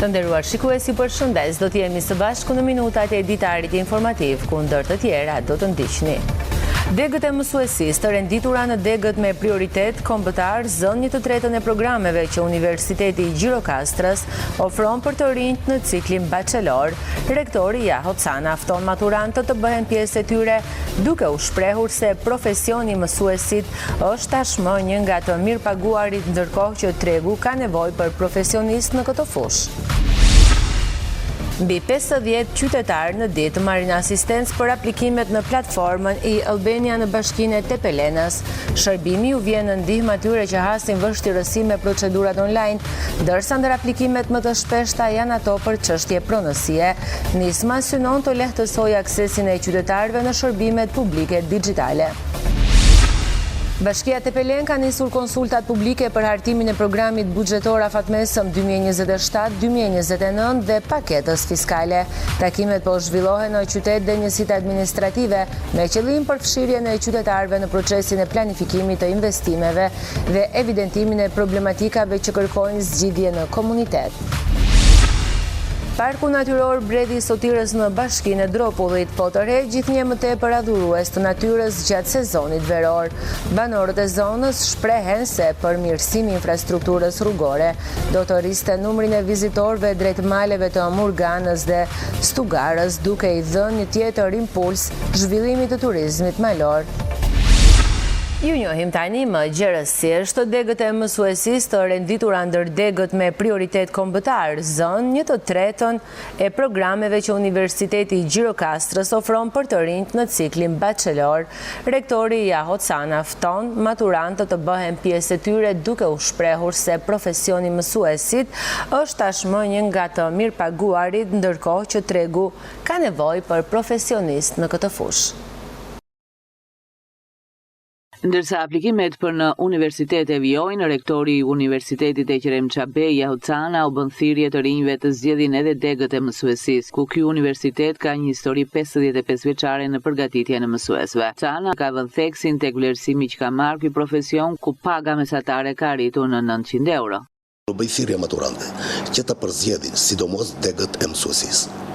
Të nderuar shikuesi, përshëndes, do t'jemi së bashku në minutat e editarit informativ, ku ndër të tjera do të ndiqni. Degët e mësuesisë të renditura në degët me prioritet kombëtar zën 1/3 e programeve që Universiteti i Gjirokastrës ofron për të rinjt në ciklin bachelor. Rektori Jaho Cana fton maturantët të bëhen pjesë e tyre, duke u shprehur se profesioni mësuesit është tashmë një nga të mirëpaguarit, ndërkohë që tregu ka nevojë për profesionistë në këtë fushë. Mbi 50 qytetarë në ditë marrin asistencë për aplikimet në platformën i Albania në bashkinë e Tepelenas. Shërbimi u vjen në ndihmë atyre që hasin vështirësi me procedurat online, ndërsa ndër aplikimet më të shpeshta janë ato për çështje pronësie. Nisma synon të lehtësojë aksesin e qytetarëve në shërbimet publike digjitale. Bashkia Tepelen ka nisur konsultat publike për hartimin e programit buxhetor afatmesëm 2027-2029 dhe paketës fiskale. Takimet po zhvillohen në qytet dhe njësitë administrative me qëllim përfshirjen e qytetarëve në procesin e planifikimit të investimeve dhe evidentimin e problematikave që kërkojnë zgjidhje në komunitet. Parku natyror Bredhi i Sotirës në bashkinë e Dropullit po tërheq gjithnjë më tepër adhurues të natyrës gjatë sezonit veror. Banorët e zonës shprehen se përmirësimi i infrastrukturës rrugore do të rriste numrin e vizitorëve drejt maleve të Murganës dhe Stugarës, duke i dhënë një tjetër impuls zhvillimit të turizmit malor. Ju njohim tani më gjerësisht degët e mësuesisë të renditura ndër degët me prioritet kombëtar zën 1/3 e programeve që Universiteti i Gjirokastrës ofron për të rinjt në ciklin bachelor. Rektori Jaho Cana fton maturantët të bëhen pjesë e tyre, duke u shprehur se profesioni mësuesit është tashmë një nga të mirëpaguarit, ndërkohë që tregu ka nevojë për profesionistë në këtë fushë. Ndërsa aplikimet për në universitet e vjojnë, rektori i Universitetit e Qerem Çabej Jaho Cana u bën thirrje të rinjve të zgjedhin edhe degët e mësuesisë, ku ky universitet ka një histori 55 vjeçare në përgatitjen e mësuesve. Cana ka vënë theksin tek vlerësimi që ka marrë ky profesion, ku paga mesatare ka arritur në 900 euro. Bëj thirrje maturantëve që të përzgjedhin sidomos degët e mësuesisë.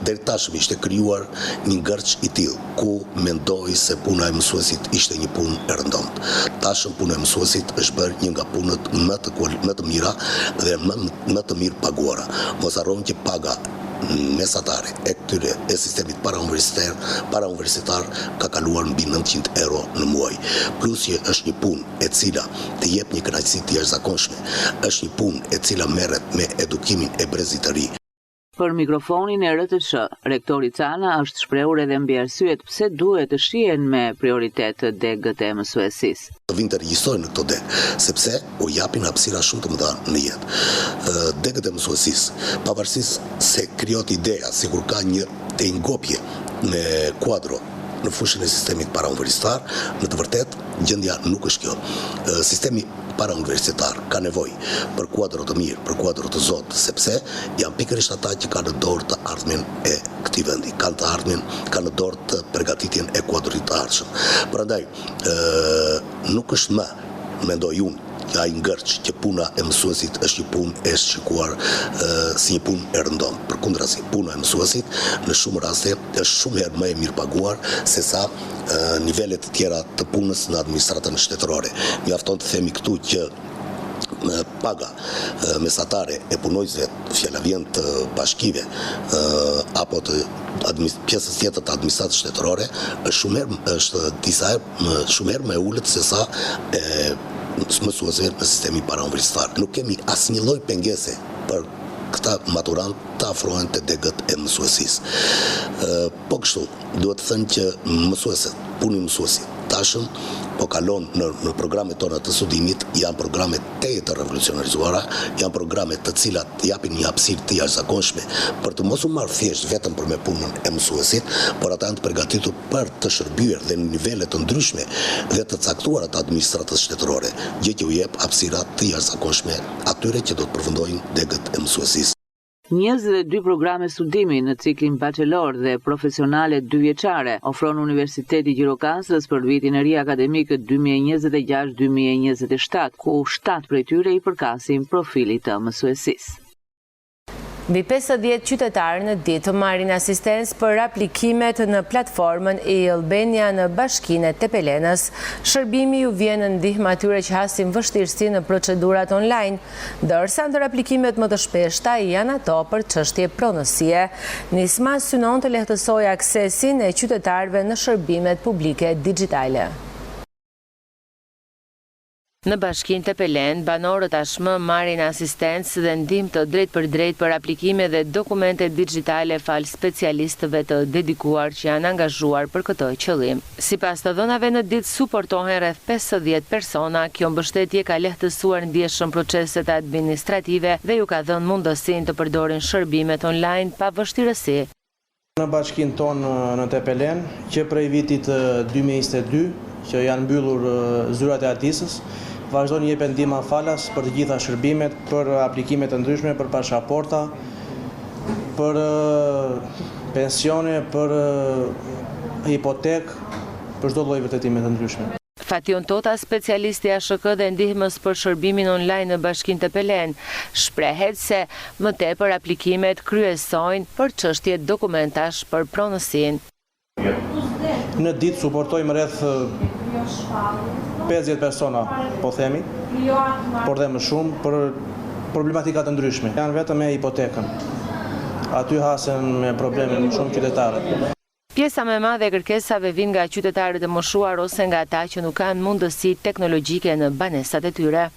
Deri tashmë ishte krijuar një ngërç i tillë ku mendoi se puna e mësuesit ishte një punë e rëndomtë. Tashmë puna e mësuesit është bërë një nga punët më të mira dhe më të mirë paguara. Mos harroni që paga mesatare e këtyre e sistemit parauniversitar ka kaluar mbi 900 euro në muaj. Plus që është një punë e cila të jep një kënaqësi të jashtëzakonshme. Është një punë e cila merret me edukimin e brezit të ri. Për mikrofonin e RTS, rektori Cana është shprehur edhe mbi arsyet pse duhet të shihen me prioritet degët e mësuesisë. Të vinë të regjistrohen në këto degë, sepse u japin hapësira shumë të mëdha në jetë. Degët e mësuesisë, pavarësisht se krijohet ideja, sikur ka një ngopje me kuadro në fushën e sistemit parauniversitar, në të vërtetë gjendja nuk është kjo. Sistemi parauniversitar ka nevojë për kuadro të mirë, për kuadro të zotë, sepse janë pikërisht ata që kanë në dorë të ardhmen e këtij vendi, kanë në dorë të përgatitjen e kuadrit të ardhshëm. Prandaj nuk është më, mendoj unë, ai ngërç që puna e mësuesit është një punë e shikuar si një punë e rëndomtë. Përkundrazi, puna e mësuesit në shumë raste është shumë herë më e mirëpaguar se sa nivelet të tjera të punës në administratën shtetërore. Mjafton të themi këtu që paga mesatare e punojësve, fjala vjen të bashkive apo të pjesës tjetër të administratës shtetërore, është shumë herë më e ulët se sa mësuesve në sistemi parauniversitar. Nuk kemi asnjë lloj pengese për këta maturant të afrohen të degët e mësuesisë. Po kështu, duhet të thënë që puni mësuesit tashëm po kalon në programet tona të studimit, janë programe të revolucionarizuara, janë programe të cilat japin një hapësirë të jashtëzakonshme për të mos u marrë thjesht vetëm për me punën e mësuesit, por ata janë të përgatitur për të shërbyer dhe në nivele të ndryshme dhe të caktuara të administratës shtetërore, gjë që u jep hapësira të jashtëzakonshme atyre që do të përfundojnë degët e mësuesisë. 22 programe studimi në ciklin bachelor dhe profesionale 2 vjeçare ofron Universiteti Gjirokastës për vitin e ri akademik 2026-2027, ku 7 prej tyre i përkasin profilit të mësuesisë. Mbi 50 qytetarë në ditë marrin asistencë për aplikimet në platformën e-Albania në bashkinë e Tepelenës. Shërbimi ju vjen në ndihmë atyre që hasin vështirësi në procedurat online, ndërsa ndër aplikimet më të shpeshta janë ato për çështje pronësie. Nisma synon të lehtësojë aksesin e qytetarëve në shërbimet publike digjitale. Në bashkinë Tepelen, banorët tashmë marrin asistencë dhe ndihmë të drejt për aplikime dhe dokumente digjitale fal specialistëve të dedikuar që janë angazhuar për këtë qëllim. Sipas të dhënave në ditë suportohen rreth 50 persona. Kjo mbështetje ka lehtësuar ndjeshëm proceset administrative dhe ju ka dhënë mundësinë të përdorin shërbimet online pa vështirësi. Në bashkinë tonë në Tepelen, që prej vitit 2022, që janë mbyllur zyrat e atisës, vazhdojnë jepet ndihmë falas për të gjitha shërbimet, për aplikimet të ndryshme, për pasaporta, për pensione, për hipotek, për çdo lloj vërtetime të ndryshme. Fation Tota, specialisti ASHK dhe ndihmës për shërbimin online në bashkinë Tepelen, shprehet se më tepër aplikimet kryesojnë për çështje dokumentash për pronësinë. Në ditë suportojmë rreth 50 persona, po themi, por dhe më shumë për problematika të ndryshme. Janë vetëm me hipotekën. Aty hasen me probleme më shumë qytetarët. Pjesa më e madhe e kërkesave vijnë nga qytetarët e moshuar ose nga ata që nuk kanë mundësi teknologjike në banesat e tyre.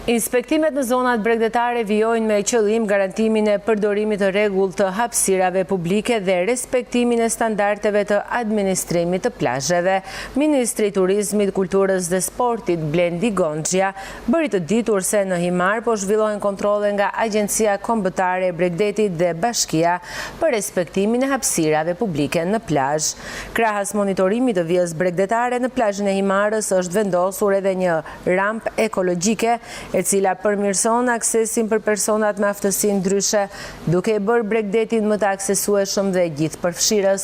Inspektimet në zonat bregdetare vijojnë me qëllim garantimin e përdorimit të rregullt të hapësirave publike dhe respektimin e standardeve të administrimit të plazheve. Ministri i Turizmit, Kulturës dhe Sportit Blendi Gonxhia bëri të ditur se në Himar po zhvillohen kontrolle nga Agjencia Kombëtare e Bregdetit dhe Bashkia për respektimin e hapësirave publike në plazh. Krahas monitorimit të vijës bregdetare në plazhin e Himarës është vendosur edhe një rampë ekologjike e cila përmirëson aksesin për personat me aftësi ndryshe, duke e bërë Bregdetin më të aksesueshëm dhe gjithë përfshirës.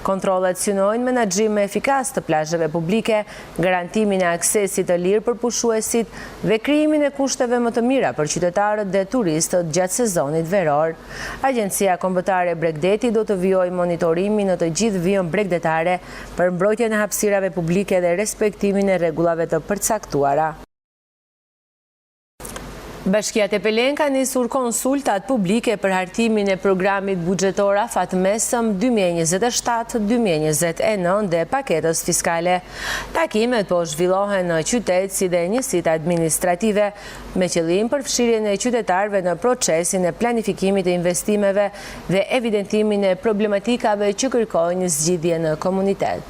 Kontrollet synojnë menaxhim efikas të plazheve publike, garantimin e aksesit të lirë për pushuesit dhe krijimin e kushteve më të mira për qytetarët dhe turistët gjatë sezonit veror. Agjencia Kombëtare e Bregdetit do të vijojë monitorimin në të gjithë vijën bregdetare për mbrojtjen e hapësirave publike dhe respektimin e rregullave të përcaktuara. Bashkia Tepelen ka nisur konsultat publike për hartimin e programit buxhetor afatmesëm 2027-2029 dhe paketës fiskale. Takimet po zhvillohen në qytet si dhe njësitë administrative me qëllim përfshirjen e qytetarëve në procesin e planifikimit të investimeve dhe evidentimin e problematikave që kërkojnë zgjidhje në komunitet.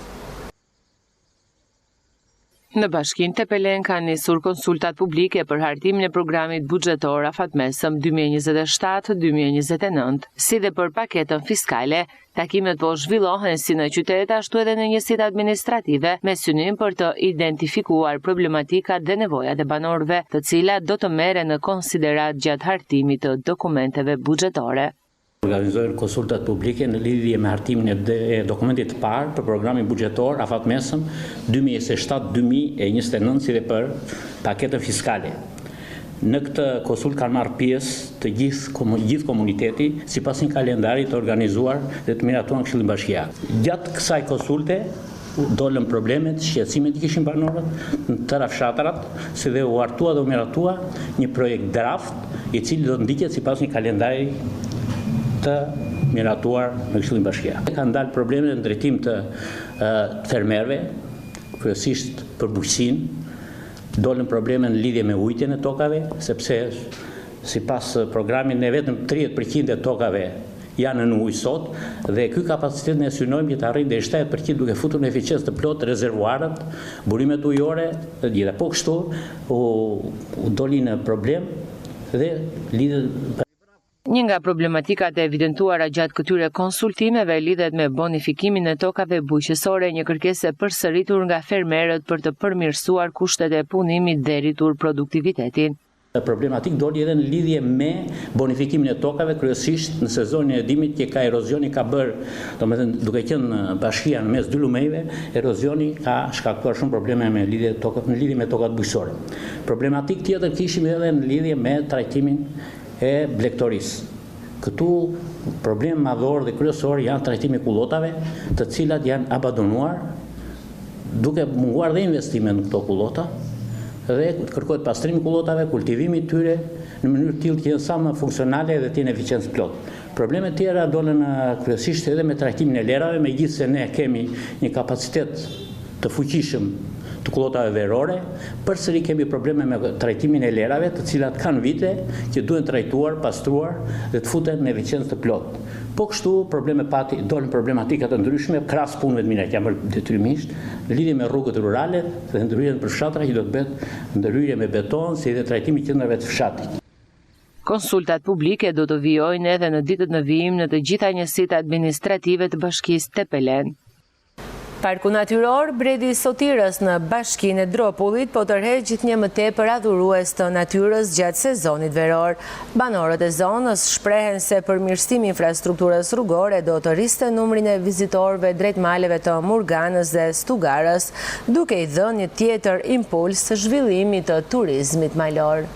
Në bashkinë Tepelen ka nisur konsultat publike për hartimin e programit buxhetor afatmesëm 2027-2029, si dhe për paketën fiskale. Takimet po zhvillohen si në qytet ashtu edhe në njësitë administrative me synim për të identifikuar problematikat dhe nevojat e banorëve, të cilat do të merren në konsiderat gjatë hartimit të dokumenteve buxhetore. Organizojnë konsultat publike në lidhje me hartimin e dokumentit të parë për programin buxhetor afatmesëm 2027-2029 si dhe për paketën fiskale. Në këtë konsult kanë marrë pjesë të gjithë komuniteti sipas një kalendari të organizuar dhe të miratuar Këshilli Bashkiak. Gjatë kësaj konsulte dolën problemet, shqetësimet që kishin banorët në tëra fshatrat, si dhe u hartua dhe u miratua një projekt draft i cili do të ndiqet sipas një kalendari të miratuar në Këshillin Bashkiak. Kanë dalë probleme në drejtim të fermerëve, kryesisht për bujqësinë, dolën probleme në lidhje me ujitjen e tokave, sepse sipas programit ne vetëm 30% e tokave janë në ujë sot dhe ky kapacitet ne synojmë që të arrijë deri 70% duke futur në eficiencë të plotë rezervuarët, burimet ujore dhe gjitha. Po kështu u doli në problem dhe lidhet. Një nga problematikat e evidentuara gjatë këtyre konsultimeve lidhet me bonifikimin e tokave bujqësore, një kërkesë e përsëritur nga fermerët për të përmirësuar kushtet e punimit dhe rritur produktivitetin. Problematik doli edhe në lidhje me bonifikimin e tokave, kryesisht në sezonin e dimit që ka erozioni ka bërë, domethënë duke qenë bashkia në mes dy lumejve, erozioni ka shkaktuar shumë probleme në lidhje me tokat bujqësore. Problematik tjetër kishim edhe në lidhje me trajtimin e blegtorisë. Këtu problem madhor dhe kryesor janë trajtimi i kullotave, të cilat janë abandonuar, duke munguar dhe investime në këto kullota, dhe kërkohet pastrimi i kullotave, kultivimi i tyre në mënyrë tillë që janë sa më funksionale dhe të jenë eficiencë plot. Problemet tjera dolën kryesisht edhe me trajtimin e lerave, megjithse ne kemi një kapacitet të fuqishëm të kullotave verore, përsëri kemi probleme me trajtimin e lerave, të cilat kanë vite që duhen trajtuar, pastruar dhe të futen në eficiencë të plot. Po kështu probleme dolën problematika të ndryshme krahas punëve të mira që janë bërë detyrimisht në lidhje me rrugët rurale dhe ndërhyrjen për fshatra që do të bëhet ndërhyrje me beton, si dhe trajtimi i qendrave të fshatit. Konsultat publike do të vijojnë edhe në ditët në vijim në të gjitha njësitë administrative të bashkisë Tepelen. Parku natyror Bredi i Sotirës në bashkinë e Dropullit po tërheq gjithnjë më tepër adhurues të natyrës gjatë sezonit veror. Banorët e zonës shprehen se përmirësimi i infrastrukturës rrugore do të rriste numrin e vizitorëve drejt maleve të Murganës dhe Stugarës, duke i dhënë një tjetër impuls të zhvillimit të turizmit malor.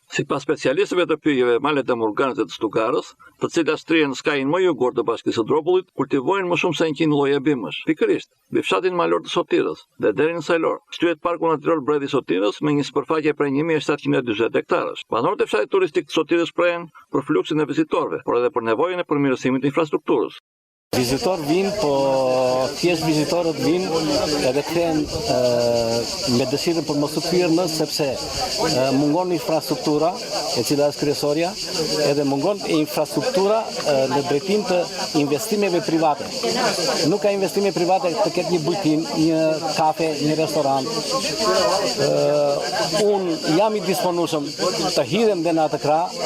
Sipas specialistëve të pyjeve, malet e Murganës dhe të Stugarës, të cilat shtrihen në skajin më jugor të bashkisë së Dropullit, kultivojnë më shumë se 100 lloje bimësh. Pikërisht, mbi fshatin malor të Sotirës dhe deri në Sajlor, shtyhet parku natyror Bredi i Sotirës me një sipërfaqe prej 1740 hektarësh. Banorët e fshatit turistik të Sotirës prehen për fluksin e vizitorëve, por edhe për nevojën e përmirësimit të infrastrukturës. Vizitorë vinë, po thjesht vizitorët vinë edhe kthehen me dëshirën për mos u kthyer më, sepse mungon infrastruktura, e cila është kryesorja, edhe mungon infrastruktura në drejtim të investimeve private. Nuk ka investime private të ketë një bujtim, një kafe, një restoran. Unë jam i disponueshëm të hidhem dhe në atë krah,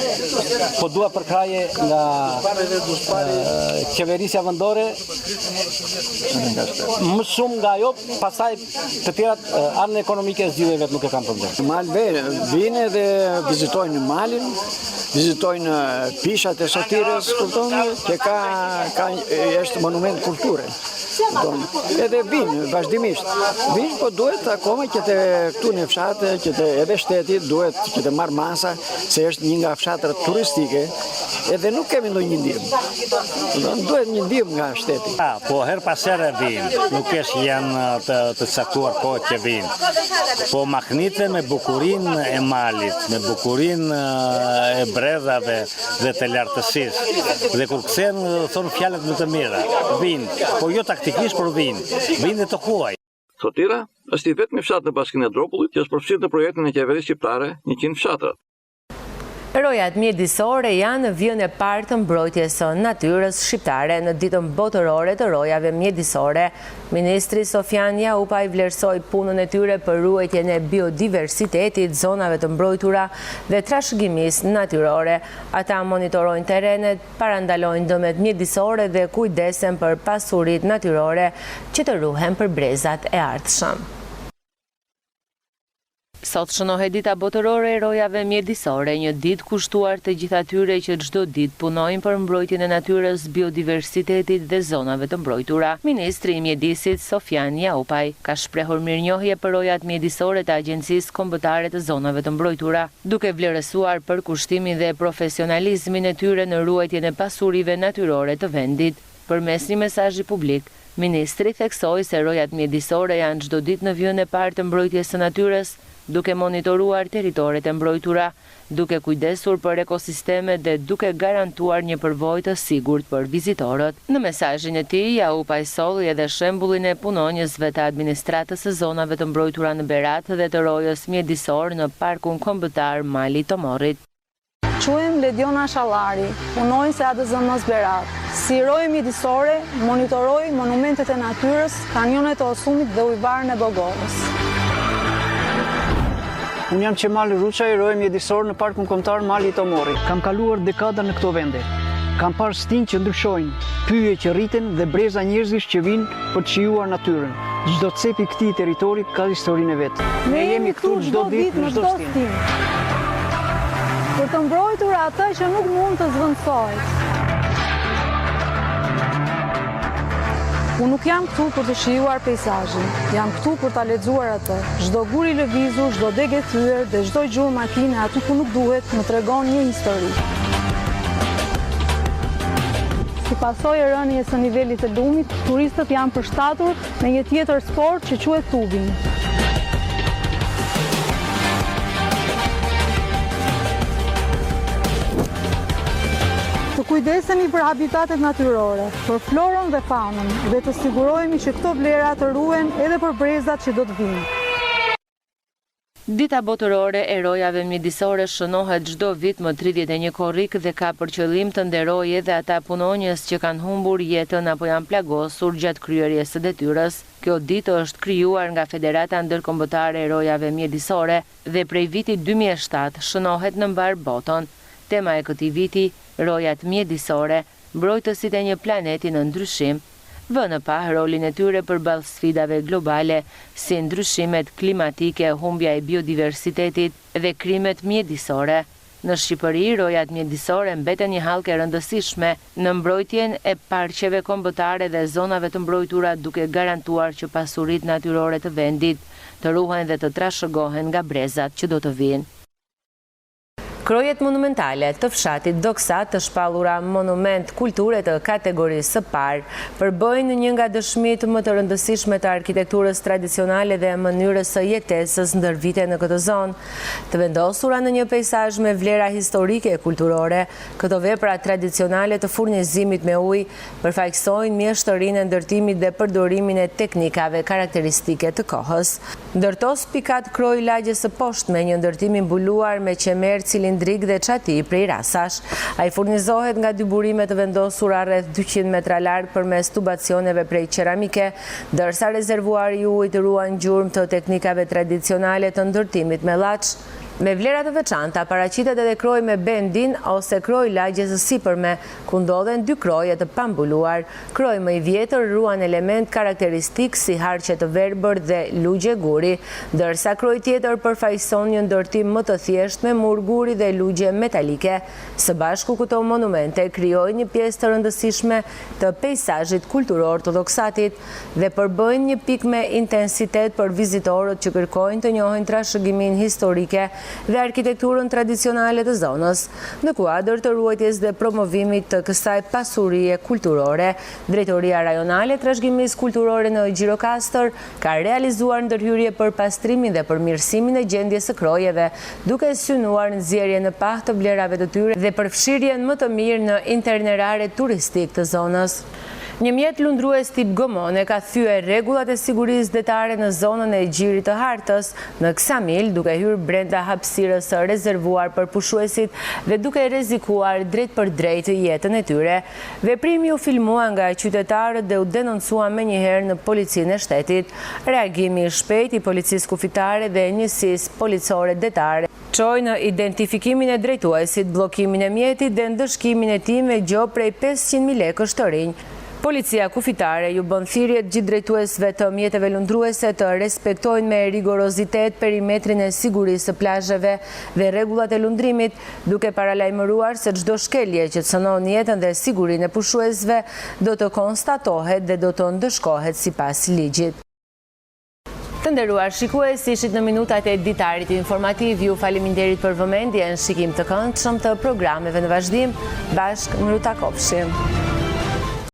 po dua përkraje nga qeverisja vendore më shumë nga ajo, pastaj të tjerat anën ekonomike zgjidhje vetë nuk e kanë problem. Malve vinë dhe vizitojnë malin, vizitojnë pishat e Sotirës, që është monument kulture. Edhe vinë vazhdimisht. Vinë, po duhet akoma që të këtu në fshatë, që të edhe shteti duhet që të marrë masa, se është një nga fshatrat turistike, edhe nuk kemi ndonjë ndihmë. Duhet një ndihmë nga shteti. Po her pas here vinë, nuk është janë të caktuar kohë që vinë. Po mahnite me bukurinë e malit, me bukurinë e bredhave dhe të lartësisë. Dhe kur kthehen thonë fjalët më të mira. Vinë, po jo taktikisht, por vinë dhe të huaj. Sotira është i vetmi fshat në bashkinë e Dropullit që është përfshirë në projektin e qeverisë shqiptare 100 fshatrat. Rojat mjedisore janë në vijën e parë të mbrojtjes së natyrës shqiptare në ditën botërore të rojave mjedisore. Ministri Sofian Jaupaj vlerësoi punën e tyre për ruajtjen e biodiversitetit, zonave të mbrojtura dhe trashëgimisë natyrore. Ata monitorojnë terrenet, parandalojnë dëmet mjedisore dhe kujdesen për pasuritë natyrore që të ruhen për brezat e ardhshëm. Sot shënohet dita botërore e rojave mjedisore, një ditë kushtuar të gjithë atyre që çdo ditë punojnë për mbrojtjen e natyrës, biodiversitetit dhe zonave të mbrojtura. Ministri i Mjedisit Sofian Jaupaj ka shprehur mirënjohje për rojat mjedisore të Agjencisë Kombëtare të Zonave të Mbrojtura, duke vlerësuar përkushtimin dhe profesionalizmin e tyre në ruajtjen e pasurive natyrore të vendit. Përmes një mesazhi publik, ministri theksoi se rojat mjedisore janë çdo ditë në vijën e parë të mbrojtjes së natyrës, duke monitoruar teritoret e mbrojtura, duke kujdesur për ekosistemet dhe duke garantuar një përvojë të sigurt për vizitorët. Në mesazhin e tij, Jaupaj solli edhe shembullin e punonjësve të administratës së zonave të mbrojtura në Berat dhe të rojës mjedisor në Parkun Kombëtar Mali Tomorrit. Quhem Lediona Shallari, punonjëse ADZM-s Berat. Si rojë mjedisore, monitoroj monumentet e natyrës, kanionet e Osumit dhe ujvarën e Bogorës. Unë jam Qemali Ruçaj, rojë mjedisor në Parkun Kombëtar Mali Tomorri. Kam kaluar dekada në këto vende. Kam parë stinj që ndryshojnë, pyje që rriten dhe breza njerëzish që vinë për të shijuar natyrën. Çdo cep i këtij territori ka historinë e vet. Ne jemi këtu çdo ditë në çdo stin. Për të mbrojtur atë që nuk mund të zvendësohet. Unë nuk jam këtu për të shijuar peizazhin, jam këtu për ta lexuar atë. Çdo gur i lëvizur, çdo degë e thyer dhe çdo gjuhë makine aty ku nuk duhet më tregon një histori. Si pasojë e rënies së nivelit të lumit, turistët janë përshtatur me një tjetër sport që quhet tubing. Të kujdesemi për habitatet natyrore, për florën dhe faunën dhe të sigurohemi që këto vlera të ruhen edhe për brezat që do të vinë. Dita botërore e rojave mjedisore shënohet çdo vit më 31 korrik dhe ka për qëllim të nderojë edhe ata punonjës që kanë humbur jetën apo janë plagosur gjatë kryerjes së detyrës. Kjo ditë është krijuar nga Federata Ndërkombëtare e Rojave Mjedisore dhe prej vitit 2007 shënohet në mbar botën. Tema e këtij viti, rojat mjedisore, mbrojtësit e një planeti në ndryshim, vë në pa rolin e tyre përballë sfidave globale, si ndryshimet klimatike, humbja e biodiversitetit dhe krimet mjedisore. Në Shqipëri, rojat mjedisore mbeten një hallkë e rëndësishme në mbrojtjen e parqeve kombëtare dhe zonave të mbrojtura, duke garantuar që pasuritë natyrore të vendit të ruhen dhe të trashëgohen nga brezat që do të vinë. Krojet monumentale të fshatit Doksat të shpallura monument kulture të kategorisë së parë përbëjnë një nga dëshmitë më të rëndësishme të arkitekturës tradicionale dhe mënyrës së jetesës ndër vite në këtë zonë. Të vendosura në një peizazh me vlera historike e kulturore, këto vepra tradicionale të furnizimit me ujë përfaqësojnë mjeshtërinë e ndërtimit dhe përdorimin e teknikave karakteristike të kohës. Ndërtos pikat kroj lagjes së poshtme, një ndërtim i mbuluar me qemer cilindrik dhe çati prej rasash. Ai furnizohet nga dy burime të vendosura rreth 200 metra larg përmes tubacioneve prej qeramike, ndërsa rezervuari i ujit ruan gjurmë të teknikave tradicionale të ndërtimit me llaç. Me vlera të veçanta paraqitet edhe kroj me bendin ose kroj lagjes së sipërme, ku ndodhen dy kroje të pambuluar. Kroj më i vjetër ruan element karakteristik si harqe të verbër dhe lugje guri, ndërsa kroj tjetër përfaqëson një ndërtim më të thjeshtë me mur guri dhe lugje metalike. Së bashku këto monumente krijojnë një pjesë të rëndësishme të peizazhit kulturor të Doksatit dhe përbëjnë një pikë me intensitet për vizitorët që kërkojnë të njohin trashëgimin historike dhe arkitekturën tradicionale të zonës. Në kuadër të ruajtjes dhe promovimit të kësaj pasurie kulturore, Drejtoria Rajonale Trashëgimisë Kulturore në Gjirokastër ka realizuar ndërhyrje për pastrimin dhe përmirësimin e gjendjes së krojeve, duke synuar nxjerrjen në pah të vlerave të tyre dhe përfshirjen më të mirë në itinerare turistik të zonës. Një mjet lundrues tip gomone ka thyer rregullat e sigurisë detare në zonën e gjirit të Hartës në Ksamil, duke hyrë brenda hapësirës së rezervuar për pushuesit dhe duke rrezikuar drejt për drejt jetën e tyre. Veprimi u filmua nga qytetarët dhe u denoncua menjëherë në policinë e shtetit. Reagimi i shpejtë i policisë kufitare dhe njësisë policore detare çoi në identifikimin e drejtuesit, bllokimin e mjetit dhe ndëshkimin e tij me gjo prej 500.000 lekësh të rinj. Policia kufitare ju bën thirrje gjithë drejtuesve të mjeteve lundruese të respektojnë me rigorozitet perimetrin e sigurisë së plazheve dhe rregullat e lundrimit, duke paralajmëruar se çdo shkelje që cënon jetën dhe sigurinë e pushuesve do të konstatohet dhe do të ndëshkohet sipas ligjit. Të nderuar shikues, ishit në minutat e ditarit informativ. Ju faleminderit për vëmendjen, shikim të këndshëm të programeve në vazhdim. Bashkë miru takofshim.